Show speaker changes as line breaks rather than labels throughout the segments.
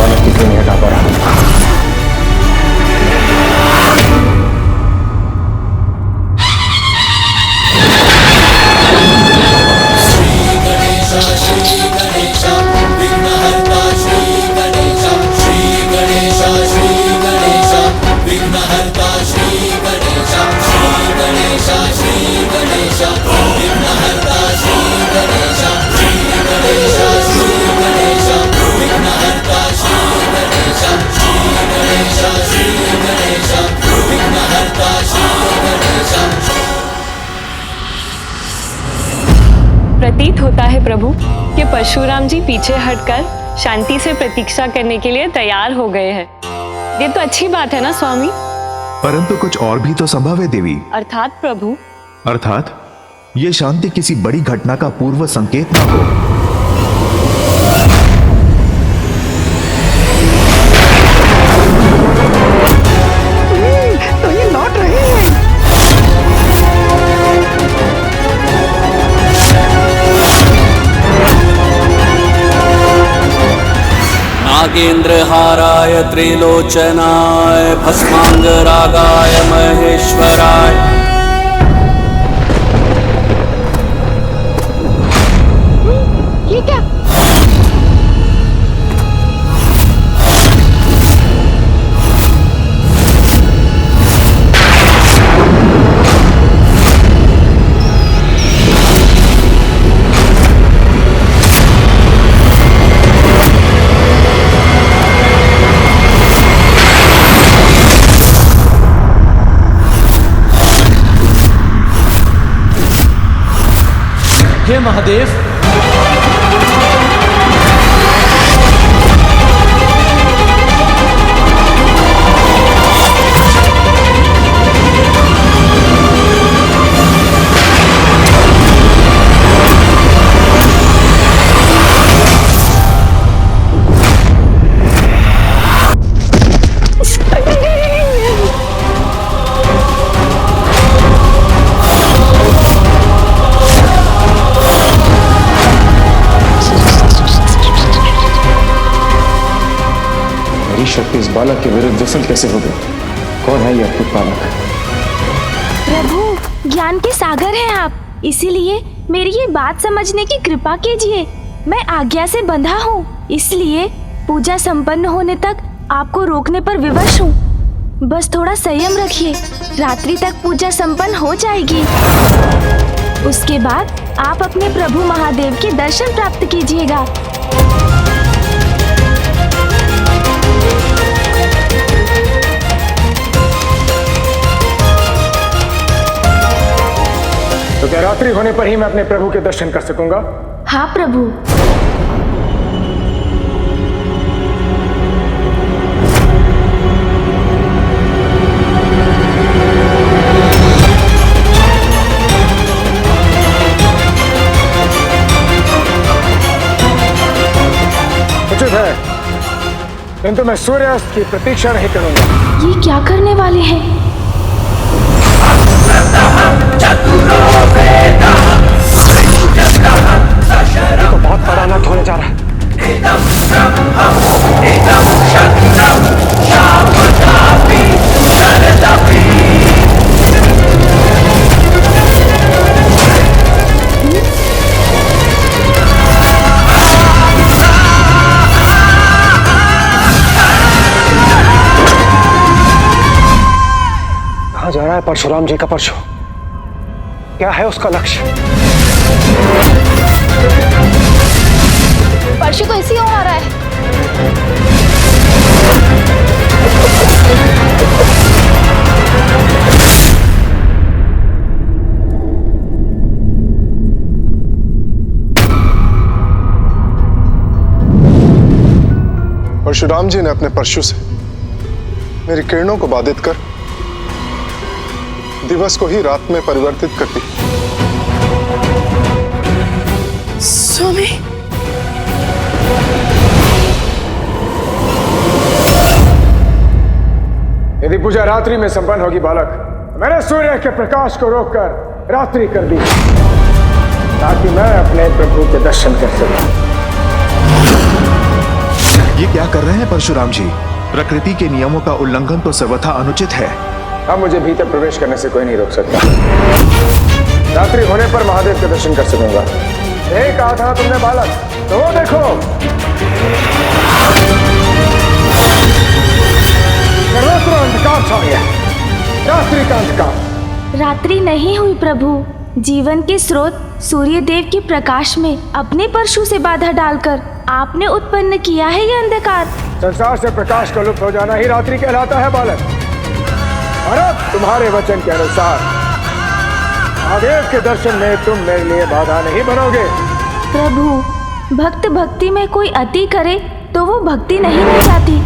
बालक की क्यों नहीं हटा पा रहा?
प्रतीत होता है प्रभु कि परशुराम जी पीछे हटकर शांति से प्रतीक्षा करने के लिए तैयार हो गए हैं। ये तो अच्छी बात है ना स्वामी?
परंतु कुछ और भी तो संभव है देवी।
अर्थात प्रभु?
अर्थात ये शांति किसी बड़ी घटना का पूर्व संकेत ना हो।
तो ये लौट रहे हैं।
नागेन्द्रहाराय त्रिलोचनाय भस्मांगरागाय महेश्वराय।
ये क्या?
हे महादेव,
मेरी शक्ति इस बालक के विरुद्ध विफल कैसे हो गई? कौन है ये अद्भुत बालक?
प्रभु, ज्ञान के सागर हैं आप, इसीलिए मेरी ये बात समझने की कृपा कीजिए। मैं आज्ञा से बंधा हूँ, इसलिए पूजा संपन्न होने तक आपको रोकने पर विवश हूँ। बस थोड़ा संयम रखिए, रात्रि तक पूजा संपन्न हो जाएगी। उसके बाद आप अपने प्रभु महादेव के दर्शन प्राप्त कीजिएगा।
तो क्या रात्रि होने पर ही मैं अपने प्रभु के दर्शन कर सकूंगा?
हाँ प्रभु।
उचित है, किंतु मैं सूर्यास्त की प्रतीक्षा नहीं करूंगा।
ये क्या करने वाले हैं?
तो बहुत बड़ा अनर्थ होने जा रहा है। कहाँ जा रहा है परशुराम जी का परशु? क्या है उसका लक्ष्य?
परशु तो इसी ओर आ रहा है।
परशुराम जी ने अपने परशु से मेरी किरणों को बाधित कर दिवस को ही रात में परिवर्तित कर दी।
स्वामी,
यदि पूजा रात्रि में संपन्न होगी बालक, तो मैंने सूर्य के प्रकाश को रोककर रात्रि कर दी ताकि मैं अपने प्रभु के दर्शन कर सकूं।
ये क्या कर रहे हैं परशुराम जी? प्रकृति के नियमों का उल्लंघन तो सर्वथा अनुचित है।
अब मुझे भीतर प्रवेश करने से कोई नहीं रोक सकता। रात्रि होने पर महादेव के दर्शन कर सकूंगा। यही कहा था तुमने बालक, तो वो देखो सर्वत्र अंधकार छा गया। रात्रि का अंधकार।
रात्रि नहीं हुई प्रभु। जीवन के स्रोत सूर्य देव के प्रकाश में अपने परशु से बाधा डालकर आपने उत्पन्न किया है ये अंधकार।
संसार से प्रकाश का लुप्त हो जाना ही रात्रि कहलाता है बालक। और अब तुम्हारे वचन के अनुसार महादेव के दर्शन में तुम मेरे लिए बाधा नहीं बनोगे।
प्रभु, भक्त भक्ति में कोई अति करे तो वो भक्ति नहीं रह जाती।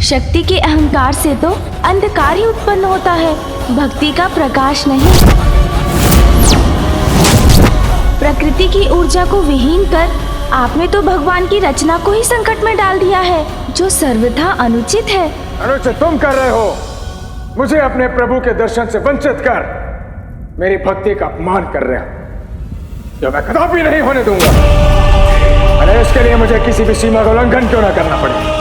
शक्ति के अहंकार से तो अंधकार ही उत्पन्न होता है, भक्ति का प्रकाश नहीं। प्रकृति की ऊर्जा को विहीन कर आपने तो भगवान की रचना को ही संकट में डाल दिया है, जो सर्वथा अनुचित है।
अनुचित तुम कर रहे हो। मुझे अपने प्रभु के दर्शन से वंचित कर मेरी भक्ति का अपमान कर रहे हो, जो मैं कदापि नहीं होने दूंगा। अरे इसके लिए मुझे किसी भी सीमा का उल्लंघन क्यों ना करना पड़े।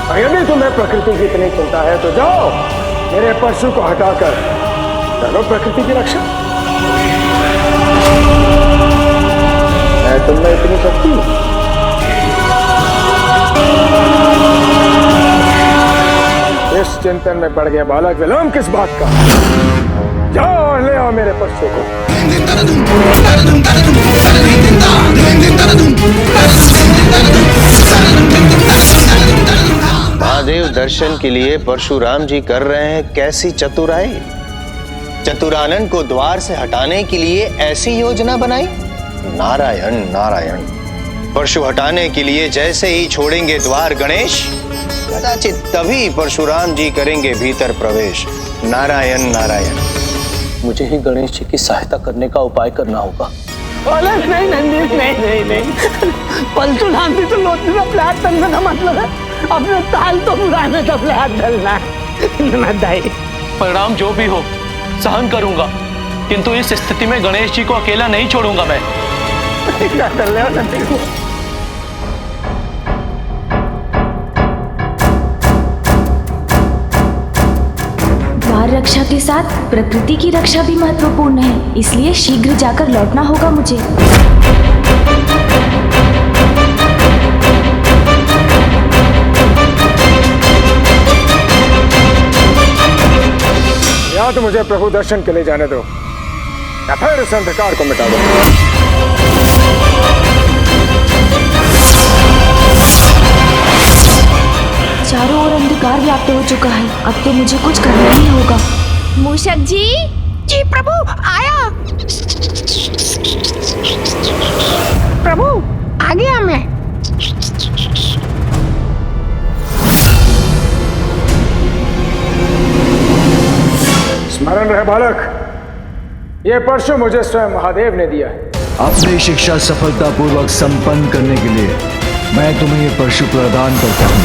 और यदि तुम्हें प्रकृति की इतनी चिंता है तो जाओ मेरे परशु को हटाकर करो प्रकृति की रक्षा। मैं तुमने इतनी शक्ति। इस चिंतन में पड़ गया बालक, विलंब किस बात का। जाओ और ले आओ मेरे परशु को।
महादेव दर्शन के लिए परशुराम जी कर रहे हैं कैसी चतुराई। चतुरानन को द्वार से हटाने के लिए ऐसी योजना बनाई। नारायण नारायण। परशु हटाने के लिए जैसे ही छोड़ेंगे द्वार गणेश, कदाचित तभी परशुराम जी करेंगे भीतर प्रवेश। नारायण नारायण।
मुझे ही गणेश जी की सहायता करने का उपाय करना होगा।
नहीं नहीं नहीं नहीं नहीं, परशुराम जी तो लोटने का फ्लैट करने का मतलब है अपने ताल तो पुराने का फ्लैट डलना है।
परिणाम जो भी हो सहन करूंगा, किंतु इस स्थिति में गणेश जी को अकेला नहीं छोड़ूंगा मैं।
क्या कर रहे हो नंदी को?
द्वार रक्षा के साथ प्रकृति की रक्षा भी महत्वपूर्ण है, इसलिए शीघ्र जाकर लौटना होगा मुझे।
या तो मुझे प्रभु दर्शन के लिए जाने दो या फिर इस अंधकार को मिटा दो।
चारों ओर अंधकार व्याप्त हो चुका है, अब तो मुझे कुछ करना ही होगा। मूषक जी।
जी प्रभु, आया। प्रभु आ गया मैं।
स्मरण रहे बालक, यह परशु मुझे स्वयं महादेव ने दिया है।
अपनी शिक्षा सफलतापूर्वक संपन्न करने के लिए मैं तुम्हें ये परशु प्रदान करता हूँ।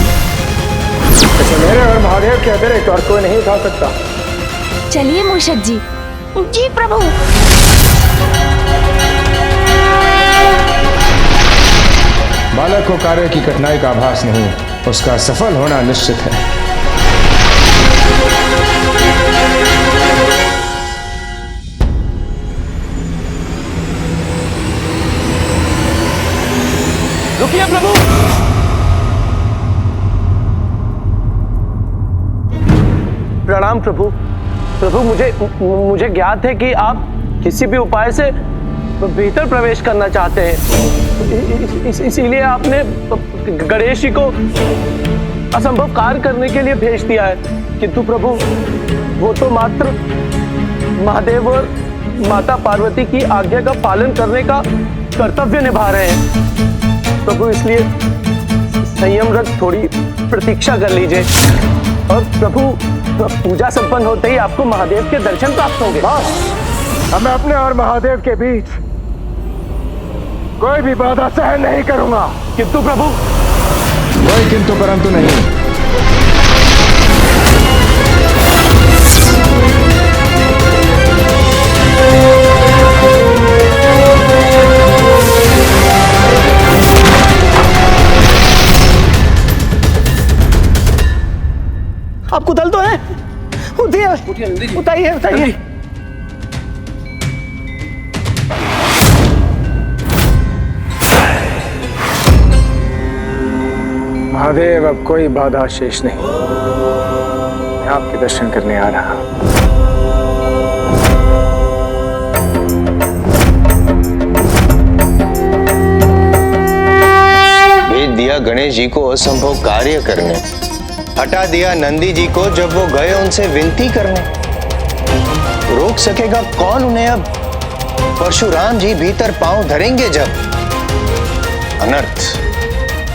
इसे मेरे और महादेव के अतिरिक्त और कोई नहीं उठा सकता।
चलिए मूषक जी।
जी प्रभु।
बालक को कार्य की कठिनाई का आभास नहीं, उसका सफल होना निश्चित है।
रुकिए प्रभु। प्रणाम प्रभु। प्रभु मुझे ज्ञात है कि आप किसी भी उपाय से भीतर प्रवेश करना चाहते हैं, इसीलिए आपने गणेश जी को असंभव कार्य करने के लिए भेज दिया है। किंतु प्रभु वो तो मात्र महादेव और माता पार्वती की आज्ञा का पालन करने का कर्तव्य निभा रहे हैं। प्रभु इसलिए संयम रख थोड़ी प्रतीक्षा कर लीजिए और प्रभु पूजा संपन्न होते ही आपको महादेव के दर्शन प्राप्त होंगे।
बस अब मैं अपने और महादेव के बीच कोई भी बाधा सहन नहीं करूंगा।
किंतु प्रभु
कोई किंतु परंतु नहीं।
बताइए बताइए।
महादेव, अब कोई बाधा शेष नहीं। मैं आपके दर्शन करने आ रहा हूं।
भेज दिया गणेश जी को असंभव कार्य करने, हटा दिया नंदी जी को जब वो गए उनसे विनती करने। रोक सकेगा कौन उन्हें अब? परशुराम जी भीतर पांव धरेंगे जब।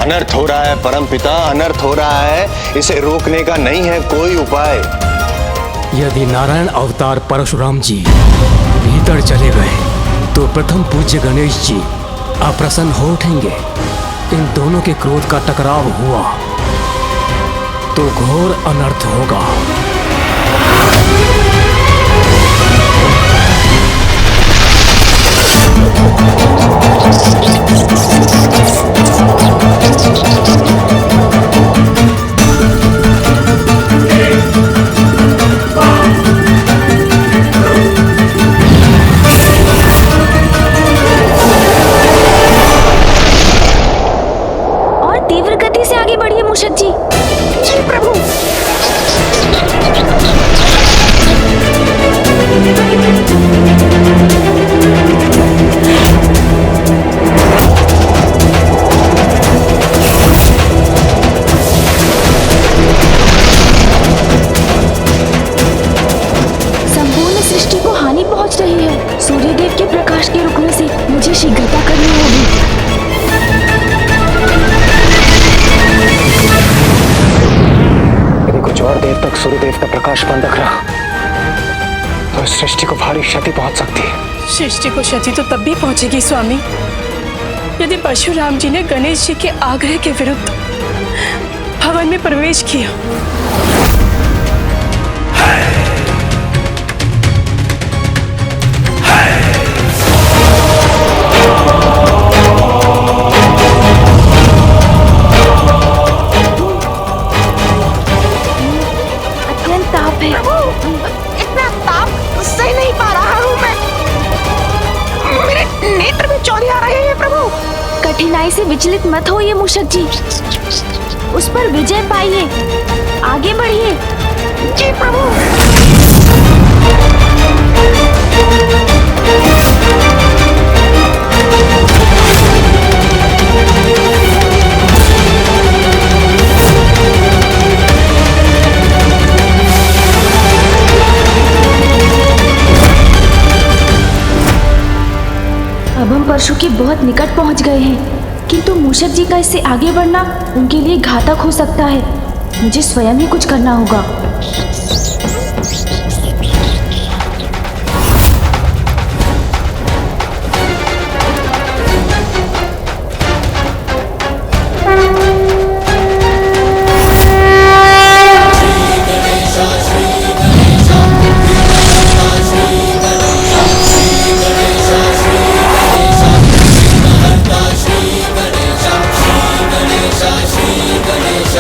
अनर्थ हो रहा है परमपिता, अनर्थ हो रहा है। इसे रोकने का नहीं है कोई उपाय।
यदि नारायण अवतार परशुराम जी भीतर चले गए तो प्रथम पूज्य गणेश जी अप्रसन्न हो उठेंगे। इन दोनों के क्रोध का टकराव हुआ तो घोर अनर्थ होगा।
और तीव्र गति से आगे बढ़िए मूषक जी।
जी प्रभु।
संपूर्ण सृष्टि को हानि पहुंच रही है। सूर्यदेव के प्रकाश के रुकने से मुझे शीघ्रता करनी होगी।
यदि कुछ और देर तक सूर्यदेव का प्रकाश बंद रहा तो सृष्टि को भारी क्षति पहुंच सकती है।
सृष्टि को क्षति तो तब भी पहुंचेगी स्वामी, यदि परशुराम जी ने गणेश जी के आग्रह के विरुद्ध भवन में प्रवेश किया।
अत्यंत ताप है।
इतना ताप सह नहीं पा रहा हूँ मैं। मेरे नेत्र में चौंधी आ रहे हैं प्रभु।
कठिनाई से विचलित मत होइए मूषक जी, उस पर विजय पाइए। आगे बढ़िए।
जी प्रभु।
अब हम परशु के बहुत निकट पहुंच गए हैं, किंतु मूषक जी का इससे आगे बढ़ना उनके लिए घातक हो सकता है। मुझे स्वयं ही कुछ करना होगा।
गणेश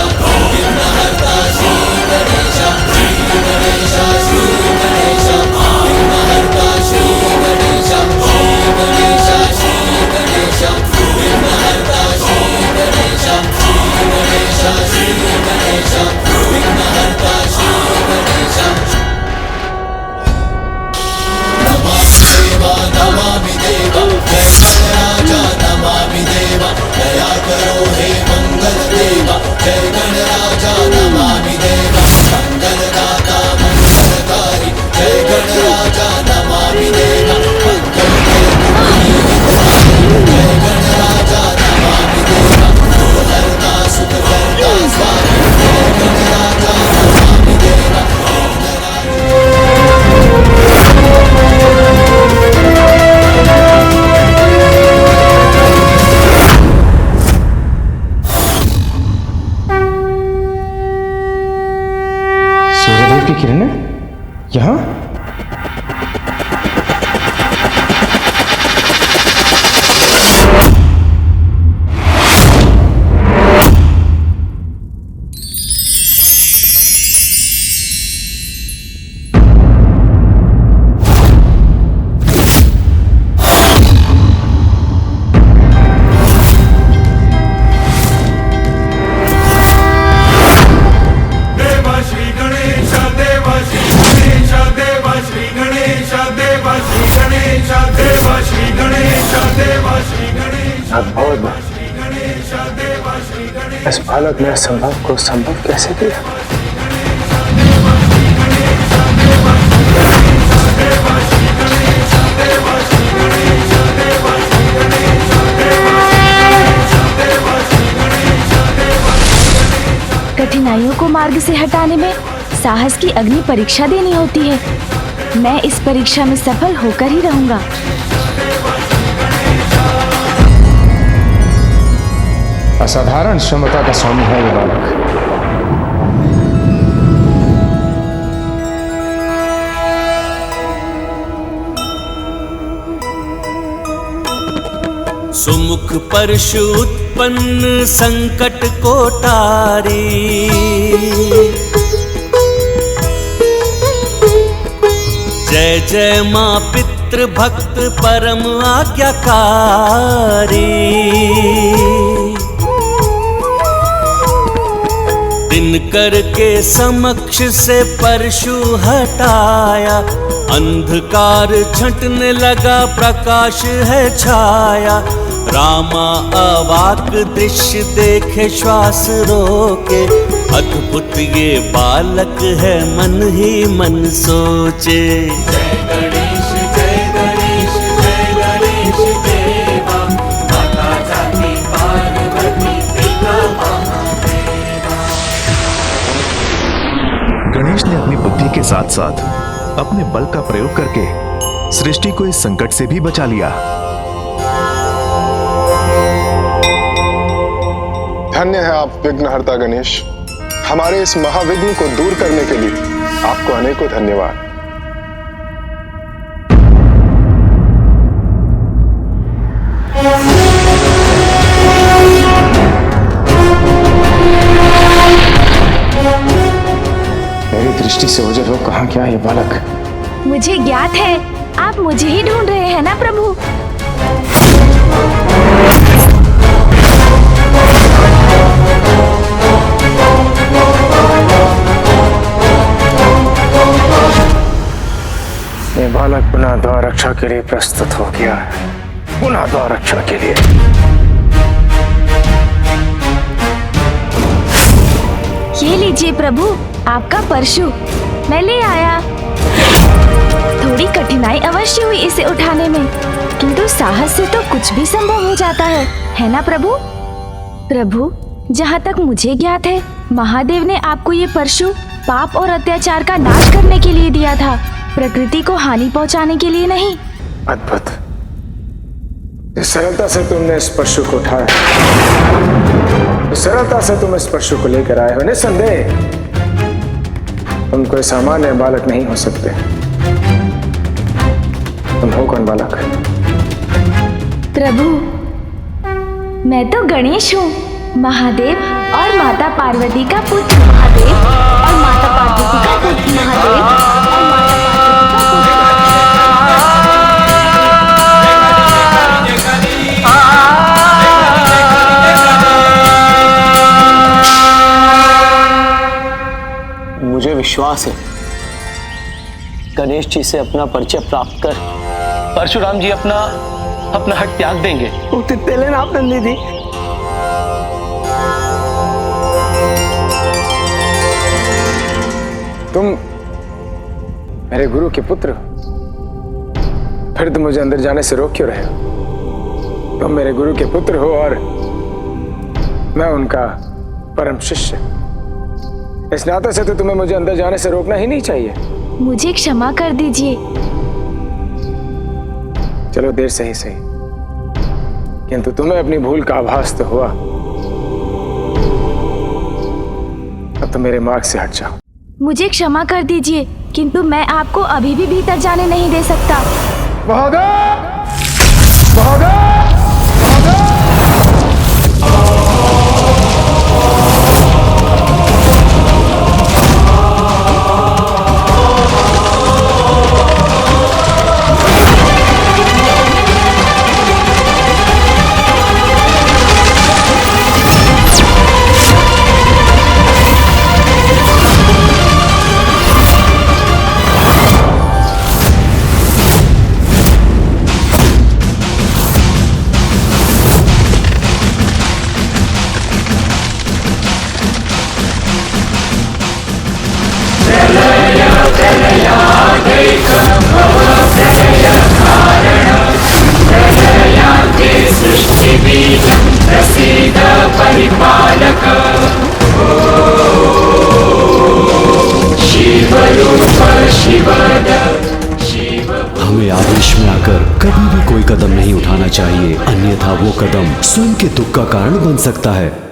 अद्भुत। इस बालक ने असंभव को संभव कैसे किया?
कठिनाइयों को मार्ग से हटाने में साहस की अग्नि परीक्षा देनी होती है। मैं इस परीक्षा में सफल होकर ही रहूंगा।
असाधारण क्षमता का स्वामी है ये बालक।
सुमुख परशु उत्पन्न संकट को टारी, जय जय माँ पितृ भक्त परम आज्ञाकारी। दिनकर के समक्ष से परशु हटाया, अंधकार छंटने लगा प्रकाश है छाया। रामा अवाक दृश्य देखे श्वास रोके, अद्भुत ये बालक है मन ही मन सोचे। जय गणेश जय गणेश जय गणेश देवा, माता जाति पार्वती पिता महादेवा।
गणेश ने अपनी बुद्धि के साथ साथ अपने बल का प्रयोग करके सृष्टि को इस संकट से भी बचा लिया।
धन्य है आप विघ्नहर्ता गणेश। हमारे इस महाविघ्न को दूर करने के लिए आपको अनेकों धन्यवाद।
मेरी दृष्टि से ओझल हो कहाँ क्या ये बालक?
मुझे ज्ञात है आप मुझे ही ढूंढ रहे हैं ना प्रभु।
ये बालक पुनः द्वार रक्षा के लिए प्रस्तुत हो गया है। पुनः द्वार रक्षा के लिए।
ये लीजिए प्रभु आपका परशु, मैं ले आया। थोड़ी कठिनाई अवश्य हुई इसे उठाने में, किंतु साहस से तो कुछ भी संभव हो जाता है ना प्रभु? प्रभु, जहाँ तक मुझे ज्ञात है महादेव ने आपको ये परशु पाप और अत्याचार का नाश करने के लिए दिया था, प्रकृति को हानि पहुँचाने के लिए नहीं।
अद्भुत। इस सरलता से तुमने इस परशु को उठाया, इस सरलता से तुम इस परशु को लेकर आए हो। निस्संदेह तुम कोई सामान्य बालक नहीं हो सकते। तुम हो कौन बालक?
प्रभु, मैं तो गणेश हूँ, महादेव और माता पार्वती का पुत्र। महादेव और माता पार्वती का पुत्र। महादेव और माता पार्वती का
पुत्र। मुझे विश्वास है गणेश जी से अपना परिचय प्राप्त कर परशुराम जी अपना हक त्याग देंगे।
लेना आप नंदी जी।
तुम मेरे गुरु के पुत्र हो, फिर तुम मुझे अंदर जाने से रोक क्यों रहे हो? तुम मेरे गुरु के पुत्र हो और मैं उनका परम शिष्य। इस नाते से तो तुम्हें मुझे अंदर जाने से रोकना ही नहीं चाहिए।
मुझे क्षमा कर दीजिए।
चलो देर से ही सही, किंतु तुम्हें अपनी भूल का आभास तो हुआ। अब तो मेरे मार्ग से हट जाओ।
मुझे क्षमा कर दीजिए, किंतु मैं आपको अभी भी भीतर जाने नहीं दे सकता।
बहादुर! बहादुर!
परिपालक शिवरूप शिवद
हमें आवेश में आकर कभी भी कोई कदम नहीं उठाना चाहिए, अन्यथा वो कदम स्वयं के दुख का कारण बन सकता है।